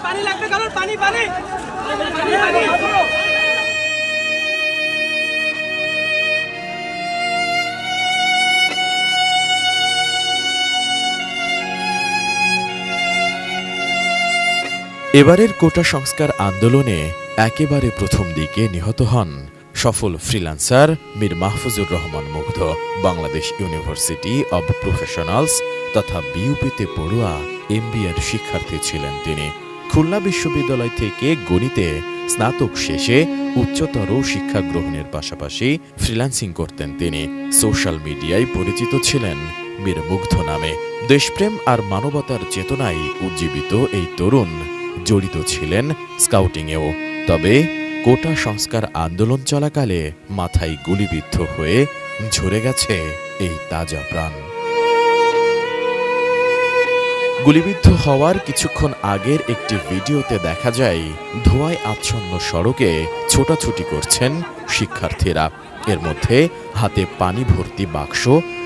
পানি লাগবে কারণ পানি পানি এবারের কোটা সংস্কার আন্দোলনে একেবারে প্রথম দিকে নিহত হন সফল ফ্রিল্যান্সার মীর মাহফুজুর রহমান মুগ্ধ। বাংলাদেশ ইউনিভার্সিটি অব প্রফেশনালস তথা বিইউপিতে পড়ুয়া এমবিএর শিক্ষার্থী ছিলেন তিনি। খুলনা বিশ্ববিদ্যালয় থেকে গণিতে স্নাতক শেষে উচ্চতর শিক্ষা গ্রহণের পাশাপাশি ফ্রিল্যান্সিং করতেন তিনি। সোশ্যাল মিডিয়ায় পরিচিত ছিলেন মীর মুগ্ধ নামে। দেশপ্রেম আর মানবতার চেতনায় উজ্জীবিত এই তরুণ জড়িত ছিলেন স্কাউটিংয়েও। তবে কোটা সংস্কার আন্দোলন চলাকালে মাথায় গুলিবিদ্ধ হয়ে ঝরে গেছে এই তাজা প্রাণ। গুলিবিদ্ধ হওয়ার কিছুক্ষণ আগের একটি ভিডিওতে দেখা যায় ধোঁয়ায় আচ্ছন্ন সড়কে ছোটাছুটি করছেন শিক্ষার্থীরা। এর মধ্যে হাতে পানি ভর্তি বাক্স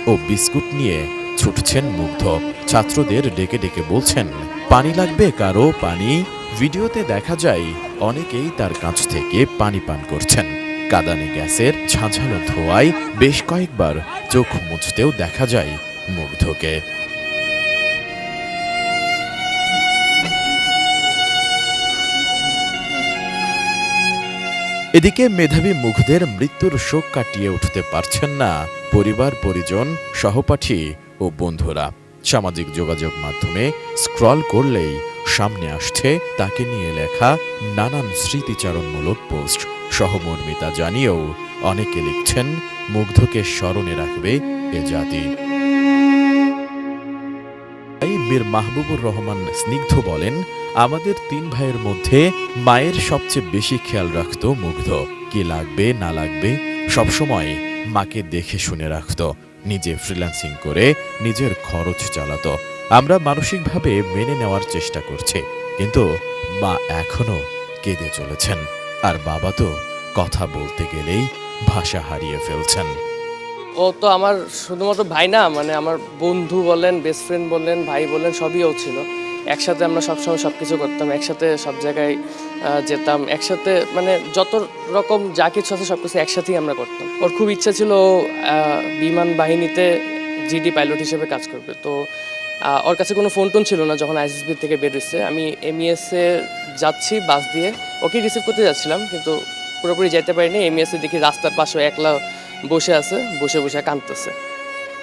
ও বিস্কুট নিয়ে ছুটছেন মুগ্ধ। ছাত্রদের ডেকে ডেকে বলছেন, পানি লাগবে কারো পানি। ভিডিওতে দেখা যায় অনেকেই তার কাছ থেকে পানি পান করছেন। কাঁদানে গ্যাসের ঝাঁঝালো ধোঁয়ায় বেশ কয়েকবার চোখ মুছতেও দেখা যায় মুগ্ধকে। এদিকে মেধাবী মুগ্ধের মৃত্যুর শোক কাটিয়ে উঠতে পারছেন না পরিবার, পরিজন, সহপাঠী ও বন্ধুরা। সামাজিক যোগাযোগ মাধ্যমে স্ক্রল করলেই সামনে আসছে তাকে নিয়ে লেখা নানান স্মৃতিচারণমূলক পোস্ট। সহমর্মিতা জানিয়েও অনেকে লিখছেন, মুগ্ধকে স্মরণে রাখবে এ জাতি। মীর মাহবুবুর রহমান স্নিগ্ধ বলেন, আমাদের 3 ভাইয়ের মধ্যে মায়ের সবচেয়ে বেশি খেয়াল রাখত মুগ্ধ। কি লাগবে না লাগবে সবসময় মাকে দেখে শুনে রাখত। নিজে ফ্রিল্যান্সিং করে নিজের খরচ চালাত। আমরা মানসিকভাবে মেনে নেওয়ার চেষ্টা করছি, কিন্তু মা এখনো কেঁদে চলেছেন। আর বাবা তো কথা বলতে গেলেই ভাষা হারিয়ে ফেলছেন। ও তো আমার শুধুমাত্র ভাই না, মানে আমার বন্ধু বলেন, বেস্ট ফ্রেন্ড বলেন, ভাই বলেন, সবই ও ছিল। একসাথে আমরা সবসময় সব কিছু করতাম, একসাথে সব জায়গায় যেতাম, একসাথে মানে যত রকম যা কিছু আছে সব কিছু একসাথেই আমরা করতাম। ওর খুব ইচ্ছা ছিল বিমান বাহিনীতে জিডি পাইলট হিসেবে কাজ করবে। তো ওর কাছে কোনো ফোন টোন ছিল না যখন আইএসএসবি থেকে বের হয়েছে। আমি এমইএসে যাচ্ছি বাস দিয়ে, ওকে রিসিভ করতে যাচ্ছিলাম, কিন্তু পুরোপুরি যেতে পারিনি। এমইএসে দেখি রাস্তার পাশে একলা বসে আছে, বসে বসে কাঁদতেছে।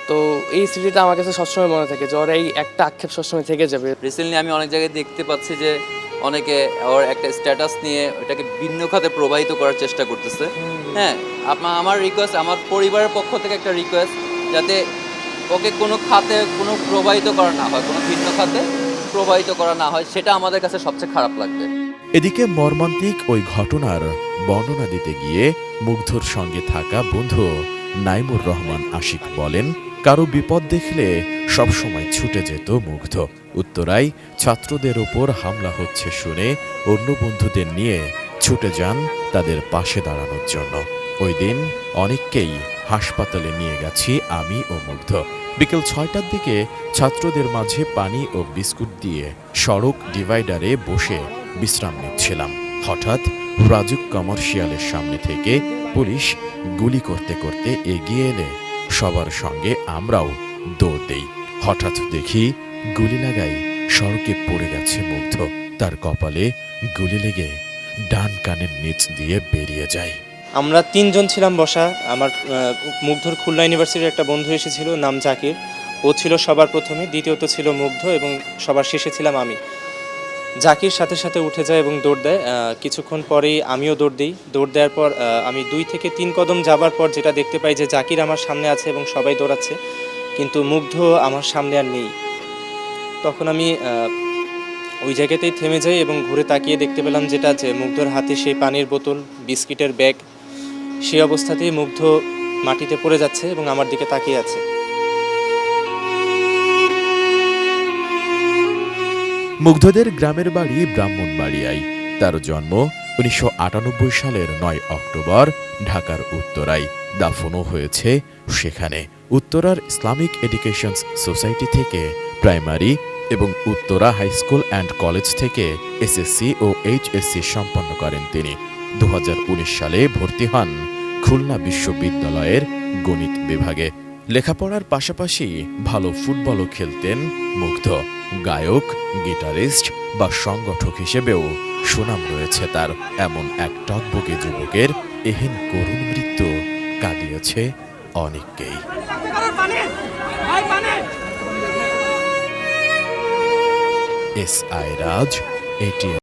তো এই স্মৃতিটা আমার কাছে সবসময় মনে থাকে, যে ওর এই একটা আক্ষেপ সবসময় থেকে যাবে। রিসেন্টলি আমি অনেক জায়গায় দেখতে পাচ্ছি যে অনেকে ওর একটা স্ট্যাটাস নিয়ে ওটাকে ভিন্ন খাতে প্রবাহিত করার চেষ্টা করতেছে। হ্যাঁ, আমার রিকোয়েস্ট, আমার পরিবারের পক্ষ থেকে একটা রিকোয়েস্ট, যাতে ওকে কোনো খাতে কোনো প্রবাহিত করা না হয়, কোনো ভিন্ন খাতে প্রবাহিত করা না হয়, সেটা আমাদের কাছে সবচেয়ে খারাপ লাগবে। এদিকে মর্মান্তিক ওই ঘটনার বর্ণনা দিতে গিয়ে মুগ্ধর সঙ্গে থাকা বন্ধু নাইমুর রহমান আশিক বলেন, কারো বিপদ দেখলে সবসময় ছুটে যেত মুগ্ধ। উত্তরায় ছাত্রদের ওপর হামলা হচ্ছে শুনে অন্য বন্ধুদের নিয়ে ছুটে যান তাদের পাশে দাঁড়ানোর জন্য। ওই দিন অনেককেই হাসপাতালে নিয়ে গেছি আমি ও মুগ্ধ। বিকেল 6টার দিকে ছাত্রদের মাঝে পানি ও বিস্কুট দিয়ে সড়ক ডিভাইডারে বসে বিশ্রাম নিচ্ছিলাম। হঠাৎ রাজুক কমার্শিয়ালের সামনে থেকে পুলিশ গুলি করতে করতে এগিয়ে এলে সবার সঙ্গে আমরাও দৌড় দেই। হঠাৎ দেখি গুলি লাগাই সড়কে পড়ে গেছে মুগ্ধ। তার কপালে গুলি লেগে ডান কানের নিচ দিয়ে বেরিয়ে যায়। আমরা 3 জন ছিলাম বসা। আমার মুগ্ধর খুলনা ইউনিভার্সিটির একটা বন্ধু এসেছিল, নাম জাকির। ও ছিল সবার প্রথমে, দ্বিতীয়ত ছিল মুগ্ধ এবং সবার শেষে ছিলাম আমি। জাকির সাথে সাথে উঠে যায় এবং দৌড় দেয়। কিছুক্ষণ পরেই আমিও দৌড় দিই। দৌড় দেওয়ার পর আমি 2 থেকে 3 কদম যাবার পর যেটা দেখতে পাই যে জাকির আমার সামনে আছে এবং সবাই দৌড়াচ্ছে, কিন্তু মুগ্ধ আমার সামনে আর নেই। তখন আমি ওই জায়গাতেই থেমে যাই এবং ঘুরে তাকিয়ে দেখতে পেলাম যেটা, যে মুগ্ধর হাতে সেই পানির বোতল, বিস্কিটের ব্যাগ। সেই অবস্থাতেই মুগ্ধ মাটিতে পড়ে যাচ্ছে এবং আমার দিকে তাকিয়ে আছে। মুগ্ধদের গ্রামের বাড়ি ব্রাহ্মণবাড়িয়ায়। তার জন্ম 1998 সালের 9 অক্টোবর ঢাকার উত্তরায়। দাফনও হয়েছে সেখানে। উত্তরার ইসলামিক এডুকেশন সোসাইটি থেকে প্রাইমারি এবং Uttara high school and college থেকে এসএসসি ও এইচএসসি সম্পন্ন করেন তিনি। 2019 সালে ভর্তি হন খুলনা বিশ্ববিদ্যালয়ের গণিত বিভাগে। লেখাপড়ার পাশাপাশি ভালো ফুটবলও খেলতেন মুগ্ধ। গায়ক, গিটারিস্ট বা সংগঠক হিসেবেও সুনাম রয়েছে তার। এমন এক টকবকে যুবকের এহেন করুণ মৃত্যু কাঁদিয়েছে অনেককেই। S I Raj, ATN.